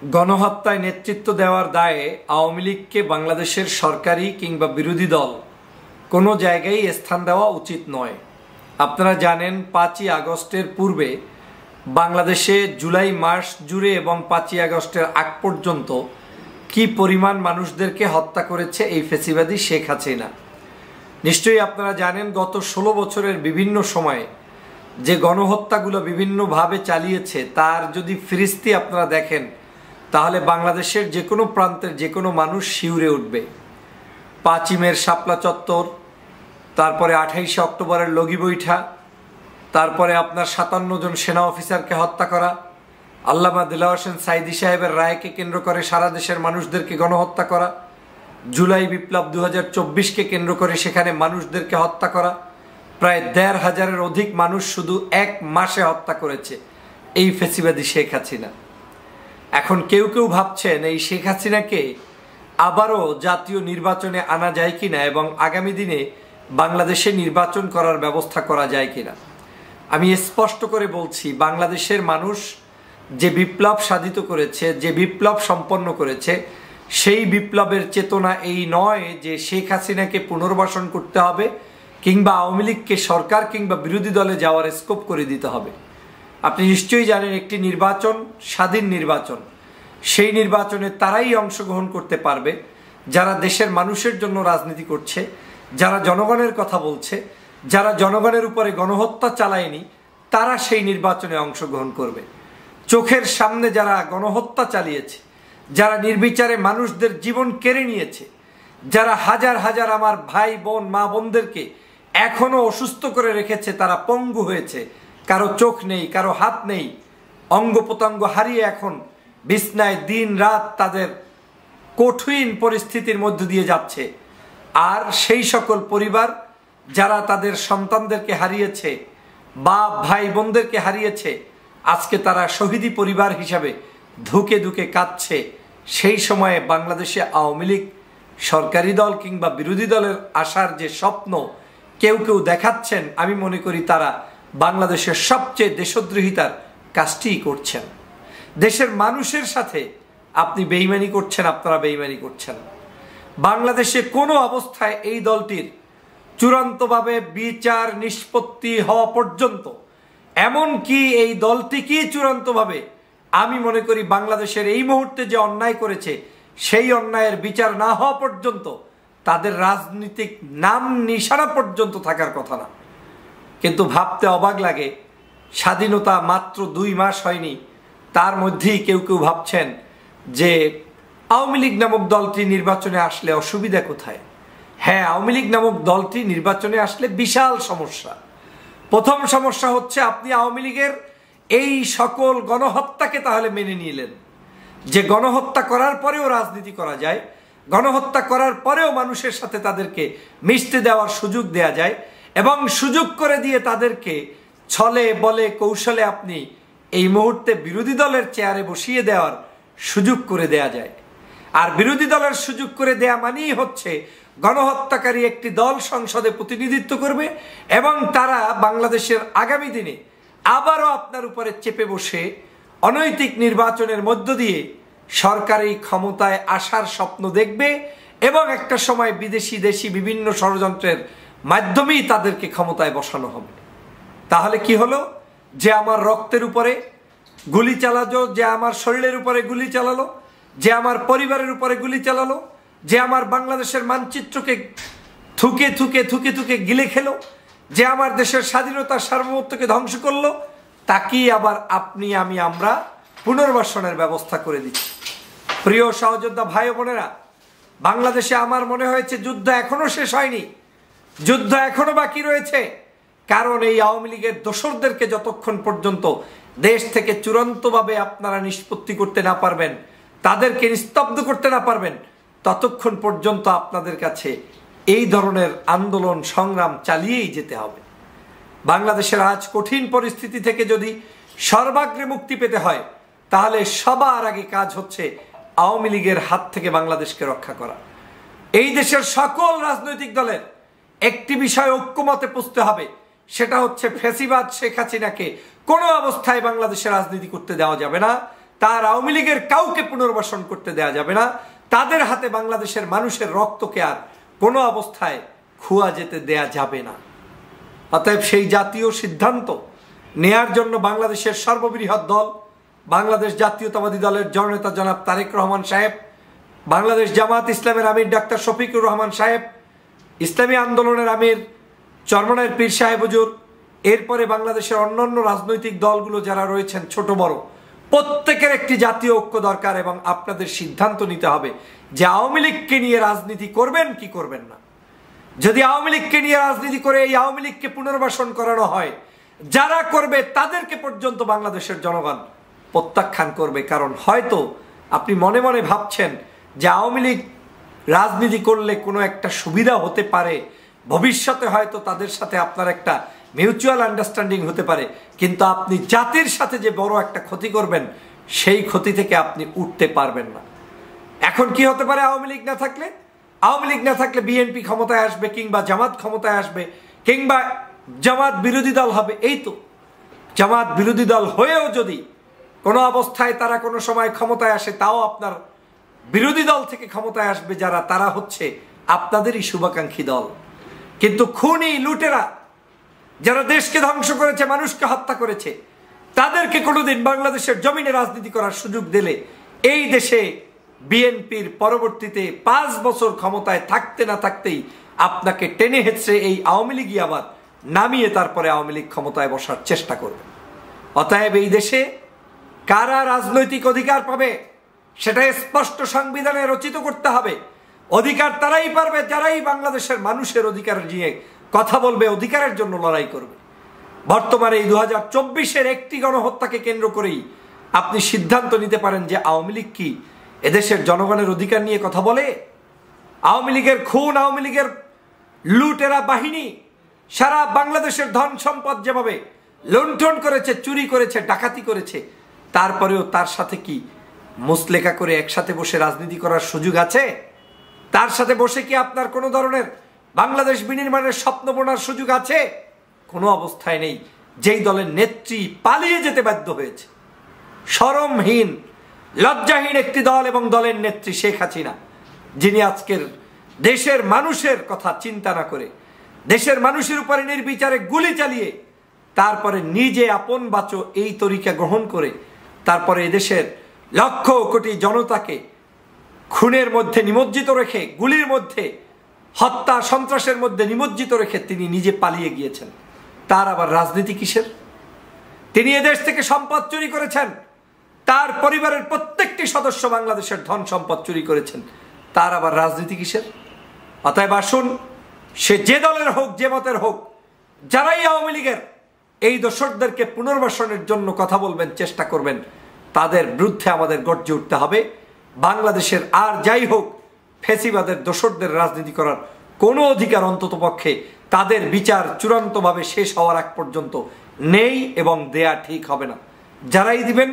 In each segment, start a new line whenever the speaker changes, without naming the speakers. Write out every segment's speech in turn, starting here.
গণহত্যায় নেতৃত্ব দেওয়ার দায়ে আওয়ামী লীগকে বাংলাদেশের সরকারি কিংবা বিরোধী দল কোনো জায়গায় স্থান দেওয়া উচিত নয়। আপনারা জানেন 5ই আগস্টের পূর্বে বাংলাদেশে জুলাই মাস জুড়ে এবং 5ই আগস্টের আগ পর্যন্ত কি পরিমাণ মানুষদেরকে হত্যা করেছে এই ফ্যাসিবাদী শেখ হাসিনা। নিশ্চয়ই আপনারা জানেন গত 16 বছরের বিভিন্ন সময়ে যে গণহত্যাগুলো বিভিন্নভাবে চালিয়েছে তার যদি ফিরিস্তি আপনারা দেখেন তাহলে বাংলাদেশের যে কোনো প্রান্তের যে কোনো মানুষ শিউরে উঠবে। 5ই মের শাপলা চত্বর, তারপরে 28শে অক্টোবরের লগি বৈঠা, তারপরে আপনার 57 জন সেনা অফিসারকে হত্যা করা, আল্লামা দেলাওয়ার হোসেন সাঈদী সাহেবের রায়কে কেন্দ্র করে সারা দেশের মানুষদেরকে গণহত্যা করা, জুলাই বিপ্লব 2024কে কেন্দ্র করে সেখানে মানুষদেরকে হত্যা করা, প্রায় 1,500-এর অধিক মানুষ শুধু এক মাসে হত্যা করেছে এই ফ্যাসিবাদী শেখ হাসিনা। এখন কেউ কেউ ভাবছেন এই শেখ হাসিনাকে আবারও জাতীয় নির্বাচনে আনা যায় কিনা এবং আগামী দিনে বাংলাদেশে নির্বাচন করার ব্যবস্থা করা যায় কিনা। আমি স্পষ্ট করে বলছি, বাংলাদেশের মানুষ যে বিপ্লব সাধিত করেছে, যে বিপ্লব সম্পন্ন করেছে, সেই বিপ্লবের চেতনা এই নয় যে শেখ হাসিনাকে পুনর্বাসন করতে হবে কিংবা আওয়ামী লীগকে সরকার কিংবা বিরোধী দলে যাওয়ার স্কোপ করে দিতে হবে। আপনি নিশ্চয়ই জানেন একটি নির্বাচন স্বাধীন নির্বাচন, সেই নির্বাচনে তারাই অংশগ্রহণ করতে পারবে যারা দেশের মানুষের জন্য রাজনীতি করছে, যারা জনগণের কথা বলছে, যারা জনগণের উপরে গণহত্যা চালায়নি তারা সেই নির্বাচনে অংশগ্রহণ করবে। চোখের সামনে যারা গণহত্যা চালিয়েছে, যারা নির্বিচারে মানুষদের জীবন কেড়ে নিয়েছে, যারা হাজার হাজার আমার ভাই বোন মা বোনদেরকে এখনো অসুস্থ করে রেখেছে, তারা পঙ্গু হয়েছে, কারো চোখ নেই, কারো হাত নেই, অঙ্গ প্রত্যঙ্গ হারিয়ে এখন বিছনায় দিন রাত তাদের কঠিন পরিস্থিতির মধ্য দিয়ে যাচ্ছে। আর সেই সকল পরিবার যারা তাদের সন্তানদেরকে হারিয়েছে, বাপ ভাই বোনদেরকে হারিয়েছে, আজকে তারা শহীদি পরিবার হিসাবে ধুকে ধুকে কাঁদছে। সেই সময়ে বাংলাদেশে আওয়ামী লীগ সরকারি দল কিংবা বিরোধী দলের আসার যে স্বপ্ন কেউ কেউ দেখাচ্ছেন, আমি মনে করি তারা বাংলাদেশের সবচেয়ে দেশদ্রোহিতার কাজটিই করছেন। দেশের মানুষের সাথে আপনি বেইমানি করছেন, আপনারা বেইমানি করছেন। বাংলাদেশে কোনো অবস্থায় এই দলটির চূড়ান্তভাবে বিচার নিষ্পত্তি হওয়া পর্যন্ত, এমনকি এই দলটিকেই চূড়ান্তভাবে আমি মনে করি বাংলাদেশের এই মুহূর্তে যে অন্যায় করেছে সেই অন্যায়ের বিচার না হওয়া পর্যন্ত তাদের রাজনৈতিক নাম নিশানা পর্যন্ত থাকার কথা না। কিন্তু ভাবতে অবাক লাগে, স্বাধীনতা মাত্র 2 মাস হয়নি, তার মধ্যেই কেউ কেউ ভাবছেন যে আওয়ামী লীগ নামক দলটি নির্বাচনে আসলে অসুবিধা কোথায়। হ্যাঁ, আওয়ামী লীগ নামক দলটি নির্বাচনে আসলে বিশাল সমস্যা। প্রথম সমস্যা হচ্ছে আপনি আওয়ামী লীগের এই সকল গণহত্যাকে তাহলে মেনে নিলেন যে গণহত্যা করার পরেও রাজনীতি করা যায়, গণহত্যা করার পরেও মানুষের সাথে তাদেরকে মিশতে দেওয়ার সুযোগ দেয়া যায় এবং সুযোগ করে দিয়ে তাদেরকে ছলে বলে কৌশলে আপনি এই মুহূর্তে বিরোধী দলের চেয়ারে বসিয়ে দেওয়ার সুযোগ করে দেয়া যায়। আর বিরোধী দলের সুযোগ করে দেয়া মানেই হচ্ছে গণহত্যাকারী একটি দল সংসদে প্রতিনিধিত্ব করবে এবং তারা বাংলাদেশের আগামী দিনে আবারও আপনার উপরে চেপে বসে অনৈতিক নির্বাচনের মধ্য দিয়ে সরকারি ক্ষমতায় আসার স্বপ্ন দেখবে এবং একটা সময় বিদেশি দেশি বিভিন্ন ষড়যন্ত্রের মাধ্যমেই তাদেরকে ক্ষমতায় বসানো হবে। তাহলে কি হলো? যে আমার রক্তের উপরে গুলি চালালো, যে আমার শরীরের উপরে গুলি চালালো, যে আমার পরিবারের উপরে গুলি চালালো, যে আমার বাংলাদেশের মানচিত্রকে থুকে থুকে থুকে থুকে গিলে খেলো, যে আমার দেশের স্বাধীনতা সার্বভৌমত্বকে ধ্বংস করলো, তাকেই আবার আপনি আমরা পুনর্বাসনের ব্যবস্থা করে দিচ্ছি। প্রিয় সহযোদ্ধা ভাই বোনেরা, বাংলাদেশে আমার মনে হয়েছে যুদ্ধ এখনো শেষ হয়নি, যুদ্ধ এখনো বাকি রয়েছে। কারণ এই আওয়ামী লীগের দোসরদেরকে যতক্ষণ পর্যন্ত দেশ থেকে চূড়ান্তভাবে আপনারা নিষ্পত্তি করতে না পারবেন, তাদেরকে নিস্তব্ধ করতে না পারবেন, ততক্ষণ পর্যন্ত আপনাদের কাছে এই ধরনের আন্দোলন সংগ্রাম চালিয়েই যেতে হবে। বাংলাদেশের আজ কঠিন পরিস্থিতি থেকে যদি সর্বাগ্রে মুক্তি পেতে হয় তাহলে সবার আগে কাজ হচ্ছে আওয়ামী লীগের হাত থেকে বাংলাদেশকে রক্ষা করা। এই দেশের সকল রাজনৈতিক দলের একটি বিষয় ঐক্যমতে পৌঁছতে হবে, সেটা হচ্ছে ফ্যাসিবাদ শেখ হাসিনাকে কোনো অবস্থায় বাংলাদেশে রাজনীতি করতে দেওয়া যাবে না, তার আওয়ামী লীগের কাউকে পুনর্বাসন করতে দেয়া যাবে না। তাদের হাতে বাংলাদেশের মানুষের রক্তকে আর কোনো অবস্থায় খুয়া যেতে দেয়া যাবে না। অতএব সেই জাতীয় সিদ্ধান্ত নেয়ার জন্য বাংলাদেশের সর্ববৃহৎ দল বাংলাদেশ জাতীয়তাবাদী দলের জননেতা জনাব তারেক রহমান সাহেব, বাংলাদেশ জামাত ইসলামের আমির ডাক্তার শফিকুর রহমান সাহেব, ইসলামী আন্দোলনের আমির চরমনায়ের পীর সাহেব হুজুর, এরপরে বাংলাদেশের অন্যান্য রাজনৈতিক দলগুলো যারা রয়েছেন ছোট বড়, প্রত্যেকের একটি জাতীয় ঐক্য দরকার এবং আপনাদের সিদ্ধান্ত নিতে হবে যে আওয়ামী লীগকে নিয়ে রাজনীতি করবেন কি করবেন না। যদি আওয়ামী লীগকে নিয়ে রাজনীতি করে এই আওয়ামী লীগকে পুনর্বাসন করানো হয়, যারা করবে তাদেরকে পর্যন্ত বাংলাদেশের জনগণ প্রত্যাখ্যান করবে। কারণ হয়তো আপনি মনে মনে ভাবছেন যে আওয়ামী লীগ রাজনীতি করলে কোনো একটা সুবিধা হতে পারে, ভবিষ্যতে হয়তো তাদের সাথে আপনার একটা মিউচুয়াল আন্ডারস্ট্যান্ডিং হতে পারে, কিন্তু আপনি জাতির সাথে যে বড় একটা ক্ষতি করবেন সেই ক্ষতি থেকে আপনি উঠতে পারবেন না। এখন কি হতে পারে? আওয়ামী লীগ না থাকলে বিএনপি ক্ষমতায় আসবে, কিংবা জামাত ক্ষমতায় আসবে, কিংবা জামাত বিরোধী দল হবে। এই তো জামাত বিরোধী দল হয়েও যদি কোনো অবস্থায় তারা কোনো সময় ক্ষমতায় আসে, তাও আপনার বিরোধী দল থেকে ক্ষমতায় আসবে যারা, তারা হচ্ছে আপনাদেরই শুভাকাঙ্ক্ষী দল। কিন্তু খুনি লুটেরা যারা দেশকে ধ্বংস করেছে, মানুষকে হত্যা করেছে, তাদেরকে কোনোদিন বাংলাদেশের জমিনে রাজনীতি করার সুযোগ দিলে এই দেশে বিএনপির পরবর্তীতে 5 বছর ক্ষমতায় থাকতে না থাকতেই আপনাকে টেনে হেঁচড়ে এই আওয়ামী লীগই আবার নামিয়ে তারপরে আওয়ামী লীগ ক্ষমতায় বসার চেষ্টা করবে। অতএব এই দেশে কারা রাজনৈতিক অধিকার পাবে সেটা স্পষ্ট সংবিধানে রচিত করতে হবে। অধিকার তারাই পারবে যারাই বাংলাদেশের মানুষের অধিকার নিয়ে কথা বলবে, অধিকারের জন্য লড়াই করবে। বর্তমানে এই 2024-এর একটি গণহত্যাকে কেন্দ্র করেই আপনি সিদ্ধান্ত নিতে পারেন যে আওয়ামী লীগ কি এদেশের জনগণের অধিকার নিয়ে কথা বলে? আওয়ামী লীগের খুন, আওয়ামী লীগের লুটেরা বাহিনী সারা বাংলাদেশের ধন সম্পদ যেভাবে লুণ্ঠন করেছে, চুরি করেছে, ডাকাতি করেছে, তারপরেও তার সাথে কি মুসলেকা করে একসাথে বসে রাজনীতি করার সুযোগ আছে? তার সাথে বসে কি আপনার কোনো ধরনের বাংলাদেশ বিনির্মাণের স্বপ্ন বোনার সুযোগ আছে? কোনো অবস্থায় নেই। যেই দলের নেত্রী পালিয়ে যেতে বাধ্য হয়েছে, শরমহীন লজ্জাহীন একটি দল এবং দলের নেত্রী শেখ হাসিনা, যিনি আজকের দেশের মানুষের কথা চিন্তা না করে দেশের মানুষের উপরে নির্বিচারে গুলি চালিয়ে তারপরে নিজে আপন বাঁচো এই তরিকা গ্রহণ করে তারপরে এদেশের লক্ষ কোটি জনতাকে খুনের মধ্যে নিমজ্জিত রেখে, গুলির মধ্যে, হত্যা সন্ত্রাসের মধ্যে নিমজ্জিত রেখে তিনি নিজে পালিয়ে গিয়েছেন। তার আবার রাজনীতি কিসের? তিনি এদেশ থেকে সম্পদ চুরি করেছেন, তার পরিবারের প্রত্যেকটি সদস্য বাংলাদেশের ধন সম্পদ চুরি করেছেন, তার আবার রাজনীতি কিসের? অতএব আসুন, সে যে দলের হোক, যে মতের হোক, যারাই আওয়ামী লীগের এই দোসরদেরকে পুনর্বাসনের জন্য কথা বলবেন, চেষ্টা করবেন, তাদের বিরুদ্ধে আমাদের গর্জে উঠতে হবে। বাংলাদেশের আর যাই হোক, ফ্যাসিবাদের দোসরদের রাজনীতি করার কোনো অধিকার অন্ততপক্ষে তাদের বিচার চূড়ান্তভাবে শেষ হওয়ার আগ পর্যন্ত নেই এবং দেয়া ঠিক হবে না। যারাই দিবেন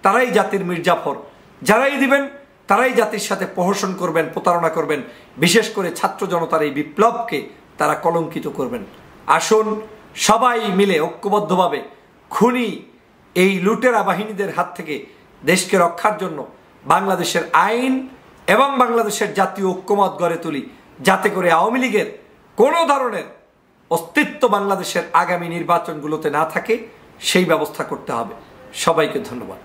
তারাই জাতির মির্জাফর, যারাই দিবেন তারাই জাতির সাথে প্রহসন করবেন, প্রতারণা করবেন, বিশেষ করে ছাত্র জনতার এই বিপ্লবকে তারা কলঙ্কিত করবেন। আসুন সবাই মিলে ঐক্যবদ্ধভাবে খুনি এই লুটেরা বাহিনীদের হাত থেকে দেশকে রক্ষার জন্য বাংলাদেশের আইন এবং বাংলাদেশের জাতীয় ঐক্যমত গড়ে তুলি, যাতে করে আওয়ামী লীগের কোনো ধরনের অস্তিত্ব বাংলাদেশের আগামী নির্বাচনগুলোতে না থাকে, সেই ব্যবস্থা করতে হবে। সবাইকে ধন্যবাদ।